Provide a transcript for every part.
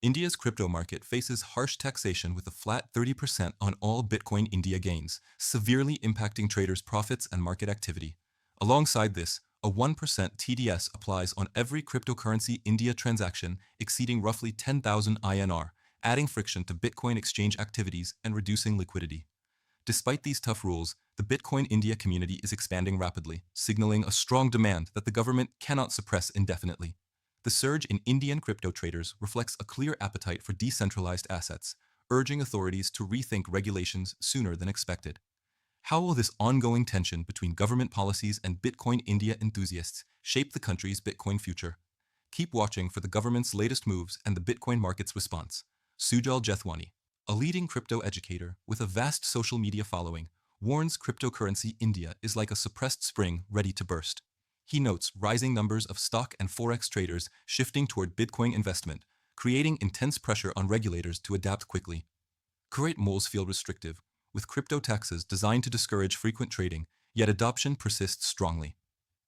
India's crypto market faces harsh taxation with a flat 30% on all Bitcoin India gains, severely impacting traders' profits and market activity. Alongside this, a 1% TDS applies on every cryptocurrency India transaction exceeding roughly 10,000 INR, adding friction to Bitcoin exchange activities and reducing liquidity. Despite these tough rules, the Bitcoin India community is expanding rapidly, signaling a strong demand that the government cannot suppress indefinitely. The surge in Indian crypto traders reflects a clear appetite for decentralized assets, urging authorities to rethink regulations sooner than expected. How will this ongoing tension between government policies and Bitcoin India enthusiasts shape the country's Bitcoin future? Keep watching for the government's latest moves and the Bitcoin market's response. Sujal Jethwani, a leading crypto educator with a vast social media following, warns cryptocurrency India is like a suppressed spring ready to burst. He notes rising numbers of stock and forex traders shifting toward Bitcoin investment, creating intense pressure on regulators to adapt quickly. Current moles feel restrictive, with crypto taxes designed to discourage frequent trading, yet adoption persists strongly.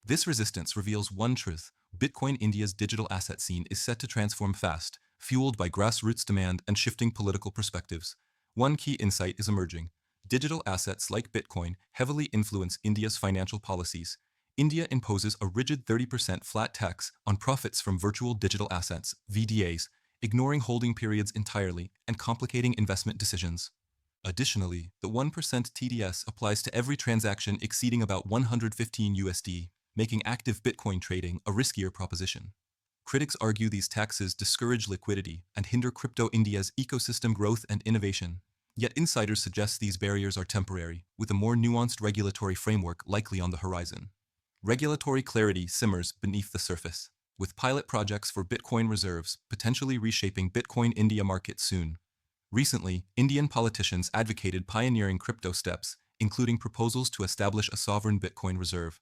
This resistance reveals one truth: Bitcoin India's digital asset scene is set to transform fast, fueled by grassroots demand and shifting political perspectives. One key insight is emerging: digital assets like Bitcoin heavily influence India's financial policies. India imposes a rigid 30% flat tax on profits from virtual digital assets, VDAs, ignoring holding periods entirely and complicating investment decisions. Additionally, the 1% TDS applies to every transaction exceeding about 115 USD, making active Bitcoin trading a riskier proposition. Critics argue these taxes discourage liquidity and hinder crypto India's ecosystem growth and innovation. Yet insiders suggest these barriers are temporary, with a more nuanced regulatory framework likely on the horizon. Regulatory clarity simmers beneath the surface, with pilot projects for Bitcoin reserves potentially reshaping Bitcoin India market soon. Recently, Indian politicians advocated pioneering crypto steps, including proposals to establish a sovereign Bitcoin reserve.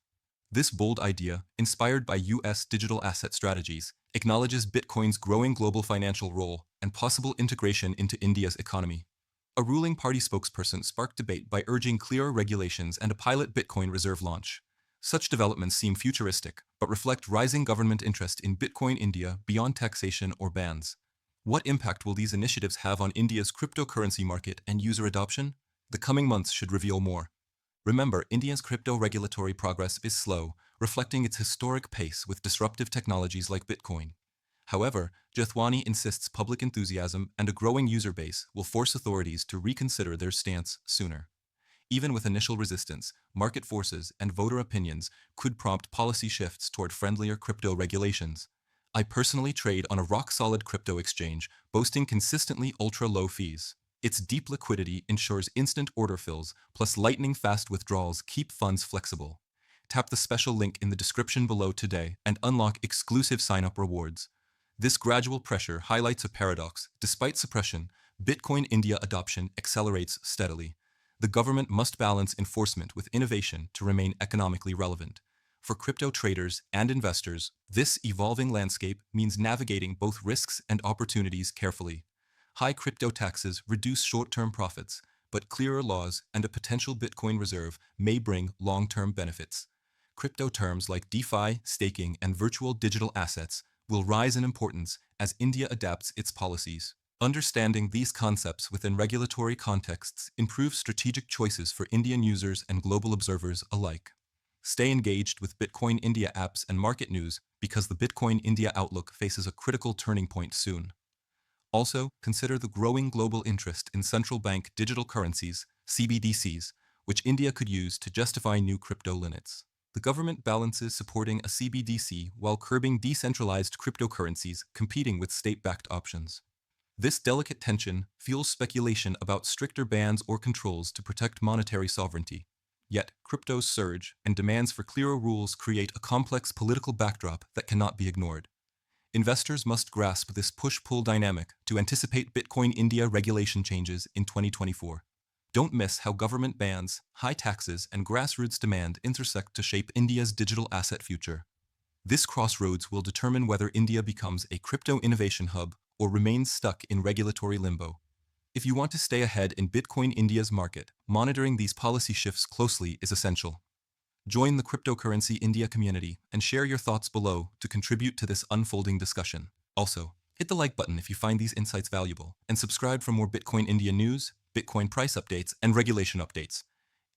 This bold idea, inspired by US digital asset strategies, acknowledges Bitcoin's growing global financial role and possible integration into India's economy. A ruling party spokesperson sparked debate by urging clearer regulations and a pilot Bitcoin reserve launch. Such developments seem futuristic, but reflect rising government interest in Bitcoin India beyond taxation or bans. What impact will these initiatives have on India's cryptocurrency market and user adoption? The coming months should reveal more. Remember, India's crypto regulatory progress is slow, reflecting its historic pace with disruptive technologies like Bitcoin. However, Jethwani insists public enthusiasm and a growing user base will force authorities to reconsider their stance sooner. Even with initial resistance, market forces and voter opinions could prompt policy shifts toward friendlier crypto regulations. I personally trade on a rock-solid crypto exchange, boasting consistently ultra-low fees. Its deep liquidity ensures instant order fills, plus lightning-fast withdrawals keep funds flexible. Tap the special link in the description below today and unlock exclusive sign-up rewards. This gradual pressure highlights a paradox. Despite suppression, Bitcoin India adoption accelerates steadily. The government must balance enforcement with innovation to remain economically relevant. For crypto traders and investors, this evolving landscape means navigating both risks and opportunities carefully. High crypto taxes reduce short-term profits, but clearer laws and a potential Bitcoin reserve may bring long-term benefits. Crypto terms like DeFi, staking, and virtual digital assets will rise in importance as India adapts its policies. Understanding these concepts within regulatory contexts improves strategic choices for Indian users and global observers alike. Stay engaged with Bitcoin India apps and market news because the Bitcoin India outlook faces a critical turning point soon. Also, consider the growing global interest in central bank digital currencies, CBDCs, which India could use to justify new crypto limits. The government balances supporting a CBDC while curbing decentralized cryptocurrencies competing with state-backed options. This delicate tension fuels speculation about stricter bans or controls to protect monetary sovereignty. Yet, crypto's surge and demands for clearer rules create a complex political backdrop that cannot be ignored. Investors must grasp this push-pull dynamic to anticipate Bitcoin India regulation changes in 2024. Don't miss how government bans, high taxes, and grassroots demand intersect to shape India's digital asset future. This crossroads will determine whether India becomes a crypto innovation hub or remains stuck in regulatory limbo. If you want to stay ahead in Bitcoin India's market, monitoring these policy shifts closely is essential. Join the Cryptocurrency India community and share your thoughts below to contribute to this unfolding discussion. Also, Hit the like button if you find these insights valuable, and subscribe for more Bitcoin India news, Bitcoin price updates, and regulation updates.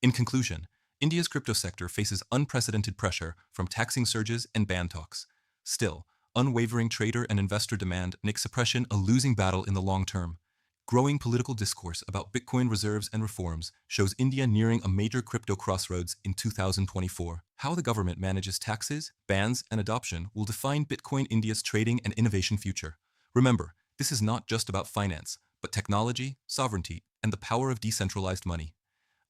In conclusion, India's crypto sector faces unprecedented pressure from taxing surges and ban talks. Still, unwavering trader and investor demand make suppression a losing battle in the long term. Growing political discourse about Bitcoin reserves and reforms shows India nearing a major crypto crossroads in 2024. How the government manages taxes, bans, and adoption will define Bitcoin India's trading and innovation future. Remember, this is not just about finance, but technology, sovereignty, and the power of decentralized money.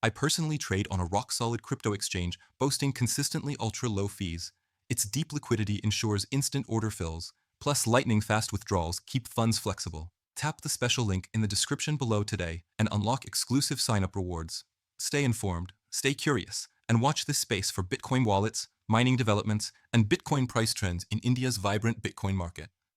I personally trade on a rock-solid crypto exchange boasting consistently ultra-low fees. Its deep liquidity ensures instant order fills, plus lightning-fast withdrawals keep funds flexible. Tap the special link in the description below today and unlock exclusive sign-up rewards. Stay informed, stay curious, and watch this space for Bitcoin wallets, mining developments, and Bitcoin price trends in India's vibrant Bitcoin market.